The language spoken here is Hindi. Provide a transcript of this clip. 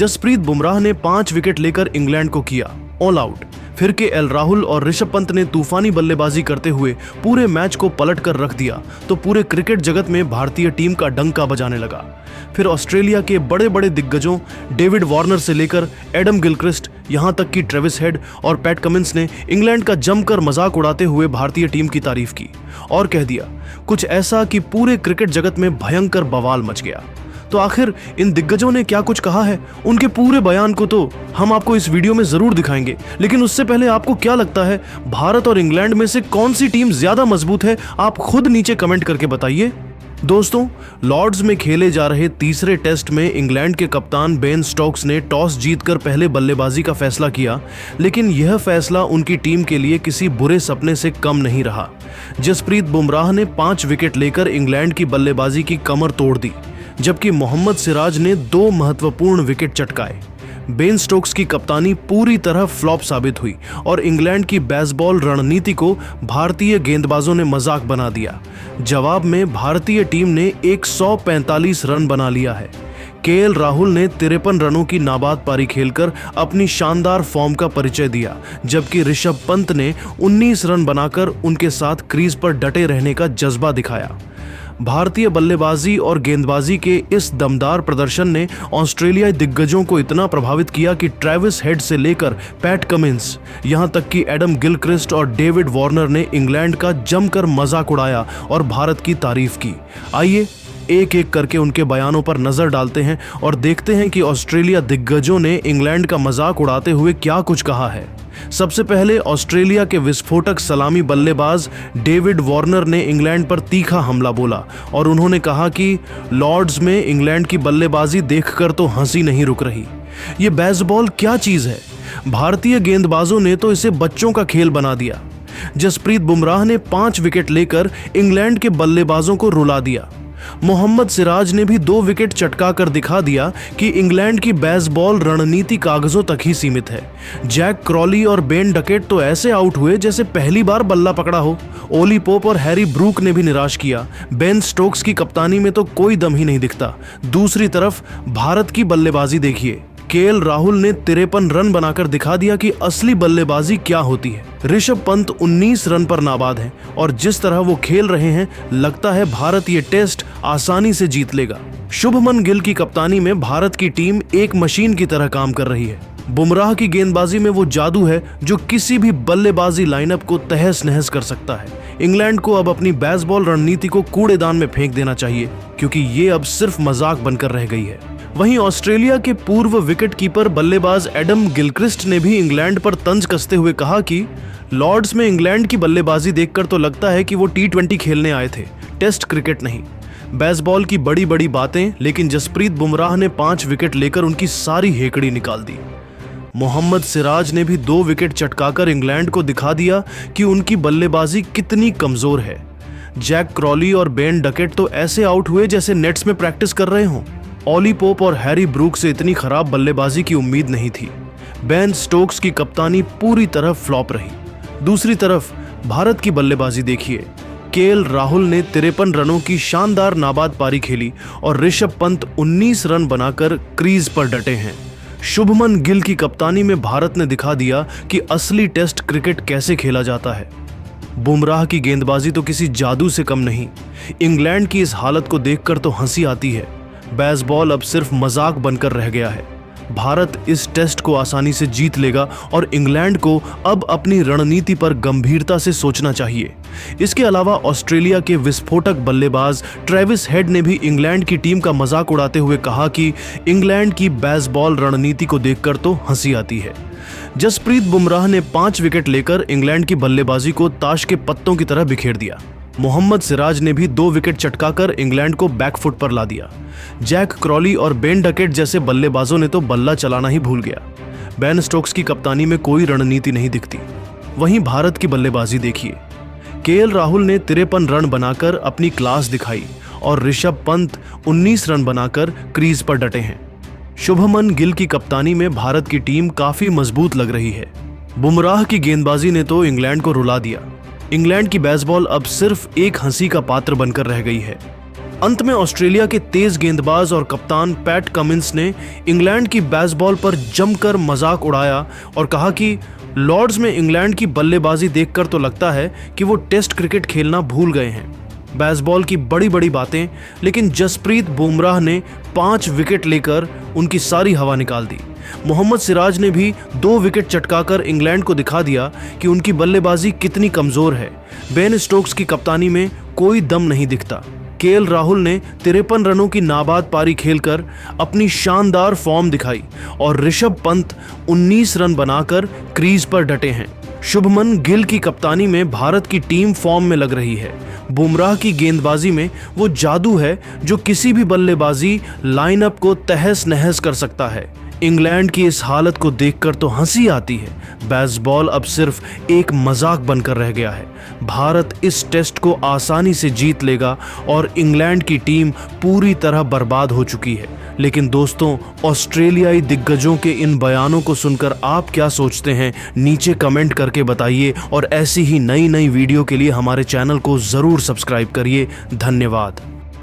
जसप्रीत बुमराह ने 5 विकेट लेकर इंग्लैंड को किया ऑल आउट। फिर के एल राहुल और ऋषभ पंत ने तूफानी बल्लेबाजी करते हुए पूरे मैच को पलट कर रख दिया तो पूरे क्रिकेट जगत में भारतीय टीम का डंका बजाने लगा। फिर ऑस्ट्रेलिया के बड़े बड़े दिग्गजों डेविड वार्नर से लेकर एडम गिलक्रिस्ट, यहां तक कि ट्रेविस हेड और पैट कमिंस ने इंग्लैंड का जमकर मजाक उड़ाते हुए भारतीय टीम की तारीफ की और कह दिया कुछ ऐसा कि पूरे क्रिकेट जगत में भयंकर बवाल मच गया। तो आखिर इन दिग्गजों ने क्या कुछ कहा है, उनके पूरे बयान को तो हम आपको इस वीडियो में जरूर दिखाएंगे। लेकिन उससे पहले आपको क्या लगता है, भारत और इंग्लैंड में से कौन सी टीम ज्यादा मजबूत है? आप खुद नीचे कमेंट करके बताइए। दोस्तों, लॉर्ड्स में खेले जा रहे तीसरे टेस्ट में इंग्लैंड के कप्तान बेन स्टोक्स ने टॉस जीतकर पहले बल्लेबाजी का फैसला किया, लेकिन यह फैसला उनकी टीम के लिए किसी बुरे सपने से कम नहीं रहा। जसप्रीत बुमराह ने 5 विकेट लेकर इंग्लैंड की बल्लेबाजी की कमर तोड़ दी, जबकि मोहम्मद सिराज ने 2 महत्वपूर्ण विकेट चटकाए। बेन स्टोक्स की कप्तानी पूरी तरह फ्लॉप साबित हुई और इंग्लैंड की बेसबॉल रणनीति को भारतीय गेंदबाजों ने मजाक बना दिया। जवाब में भारतीय टीम ने 145 रन बना लिया है। केएल राहुल ने 53 रनों की नाबाद पारी खेलकर अपनी शानदार फॉर्म का परिचय दिया, जबकि ऋषभ पंत ने 19 रन बनाकर उनके साथ क्रीज पर डटे रहने का जज्बा दिखाया। भारतीय बल्लेबाजी और गेंदबाजी के इस दमदार प्रदर्शन ने ऑस्ट्रेलियाई दिग्गजों को इतना प्रभावित किया कि ट्रेविस हेड से लेकर पैट कमिंस, यहां तक कि एडम गिलक्रिस्ट और डेविड वार्नर ने इंग्लैंड का जमकर मजाक उड़ाया और भारत की तारीफ की। आइए एक एक करके उनके बयानों पर नजर डालते हैं और देखते हैं कि ऑस्ट्रेलिया दिग्गजों ने इंग्लैंड का मजाक उड़ाते हुए क्या कुछ कहा है। सबसे पहले ऑस्ट्रेलिया के विस्फोटक सलामी बल्लेबाज डेविड वार्नर ने इंग्लैंड पर तीखा हमला बोला और उन्होंने कहा कि लॉर्ड्स में इंग्लैंड की बल्लेबाजी देखकर तो हंसी नहीं रुक रही। ये बेसबॉल क्या चीज है? भारतीय गेंदबाजों ने तो इसे बच्चों का खेल बना दिया। जसप्रीत बुमराह ने 5 विकेट लेकर इंग्लैंड के बल्लेबाजों को रुला दिया। मोहम्मद सिराज ने भी 2 विकेट चटका कर दिखा दिया कि इंग्लैंड की बेसबॉल रणनीति कागजों तक ही सीमित है। जैक क्रॉली और बेन डकेट तो ऐसे आउट हुए जैसे पहली बार बल्ला पकड़ा हो। ओली पोप और हैरी ब्रूक ने भी निराश किया। बेन स्टोक्स की कप्तानी में तो कोई दम ही नहीं दिखता। दूसरी तरफ भारत की बल्लेबाजी देखिए। केएल राहुल ने 53 रन बनाकर दिखा दिया कि असली बल्लेबाजी क्या होती है। ऋषभ पंत 19 रन पर नाबाद हैं और जिस तरह वो खेल रहे हैं लगता है भारत ये टेस्ट आसानी से जीत लेगा। शुभमन गिल की कप्तानी में भारत की टीम एक मशीन की तरह काम कर रही है। बुमराह की गेंदबाजी में वो जादू है जो किसी भी बल्लेबाजी लाइनअप को तहस नहस कर सकता है। इंग्लैंड को अब अपनी बेसबॉल रणनीति को कूड़ेदान में फेंक देना चाहिए, क्योंकि ये अब सिर्फ मजाक बनकर रह गई है। वहीं ऑस्ट्रेलिया के पूर्व विकेट कीपर बल्लेबाज एडम गिलक्रिस्ट ने भी इंग्लैंड पर तंज कसते हुए कहा कि लॉर्ड्स में इंग्लैंड की बल्लेबाजी देखकर तो लगता है कि वो T20 खेलने आए थे, टेस्ट क्रिकेट नहीं। बेसबॉल की बड़ी बड़ी बातें, लेकिन जसप्रीत बुमराह ने 5 विकेट लेकर उनकी सारी हेकड़ी निकाल दी। मोहम्मद सिराज ने भी 2 विकेट चटकाकर इंग्लैंड को दिखा दिया कि उनकी बल्लेबाजी कितनी कमजोर है। जैक क्रॉली और बेन डकेट तो ऐसे आउट हुए जैसे नेट्स में प्रैक्टिस कर रहे हों। ओली पोप और हैरी ब्रूक से इतनी खराब बल्लेबाजी की उम्मीद नहीं थी। बेन स्टोक्स की कप्तानी पूरी तरह फ्लॉप रही। दूसरी तरफ भारत की बल्लेबाजी देखिए। केएल राहुल ने 53 रनों की शानदार नाबाद पारी खेली और ऋषभ पंत 19 रन बनाकर क्रीज पर डटे हैं। शुभमन गिल की कप्तानी में भारत ने दिखा दिया कि असली टेस्ट क्रिकेट कैसे खेला जाता है। बुमराह की गेंदबाजी तो किसी जादू से कम नहीं। इंग्लैंड की इस हालत को देखकर तो हंसी आती है। बेसबॉल अब सिर्फ मजाक बनकर रह गया है। भारत इस टेस्ट को आसानी से जीत लेगा और इंग्लैंड को अब अपनी रणनीति पर गंभीरता से सोचना चाहिए। इसके अलावा ऑस्ट्रेलिया के विस्फोटक बल्लेबाज ट्रेविस हेड ने भी इंग्लैंड की टीम का मजाक उड़ाते हुए कहा कि इंग्लैंड की बेसबॉल रणनीति को देखकर तो हंसी आती है। जसप्रीत बुमराह ने 5 विकेट लेकर इंग्लैंड की बल्लेबाजी को ताश के पत्तों की तरह बिखेर दिया। मोहम्मद सिराज ने भी 2 विकेट चटकाकर इंग्लैंड को बैकफुट पर ला दिया। जैक क्रॉली और बेन डकेट जैसे बल्लेबाजों ने तो बल्ला चलाना ही भूल गया। बेन स्टोक्स की कप्तानी में कोई रणनीति नहीं दिखती। वहीं भारत की बल्लेबाजी देखिए। केएल राहुल ने 53 रन बनाकर अपनी क्लास दिखाई और ऋषभ पंत 19 रन बनाकर क्रीज पर डटे हैं। शुभमन गिल की कप्तानी में भारत की टीम काफी मजबूत लग रही है। बुमराह की गेंदबाजी ने तो इंग्लैंड को रुला दिया। इंग्लैंड की बेसबॉल अब सिर्फ एक हंसी का पात्र बनकर रह गई है। अंत में ऑस्ट्रेलिया के तेज गेंदबाज और कप्तान पैट कमिंस ने इंग्लैंड की बेसबॉल पर जमकर मजाक उड़ाया और कहा कि लॉर्ड्स में इंग्लैंड की बल्लेबाजी देखकर तो लगता है कि वो टेस्ट क्रिकेट खेलना भूल गए हैं। बेसबॉल की बड़ी बड़ी बातें, लेकिन जसप्रीत बुमराह ने 5 विकेट लेकर उनकी सारी हवा निकाल दी। मोहम्मद सिराज ने भी 2 विकेट चटकाकर इंग्लैंड को दिखा दिया कि उनकी बल्लेबाजी कितनी कमजोर है। बेन स्टोक्स की कप्तानी में कोई दम नहीं दिखता। केएल राहुल ने 53 रनों की नाबाद पारी खेलकर अपनी शानदार फॉर्म दिखाई और ऋषभ पंत 19 रन बनाकर क्रीज पर डटे हैं। शुभमन गिल की कप्तानी में भारत की टीम फॉर्म में लग रही है। बुमराह की गेंदबाजी में वो जादू है जो किसी भी बल्लेबाजी लाइनअप को तहस नहस कर सकता है। इंग्लैंड की इस हालत को देखकर तो हंसी आती है। बेसबॉल अब सिर्फ एक मजाक बनकर रह गया है। भारत इस टेस्ट को आसानी से जीत लेगा और इंग्लैंड की टीम पूरी तरह बर्बाद हो चुकी है। लेकिन दोस्तों, ऑस्ट्रेलियाई दिग्गजों के इन बयानों को सुनकर आप क्या सोचते हैं, नीचे कमेंट करके बताइए और ऐसी ही नई वीडियो के लिए हमारे चैनल को जरूर सब्सक्राइब करिए। धन्यवाद।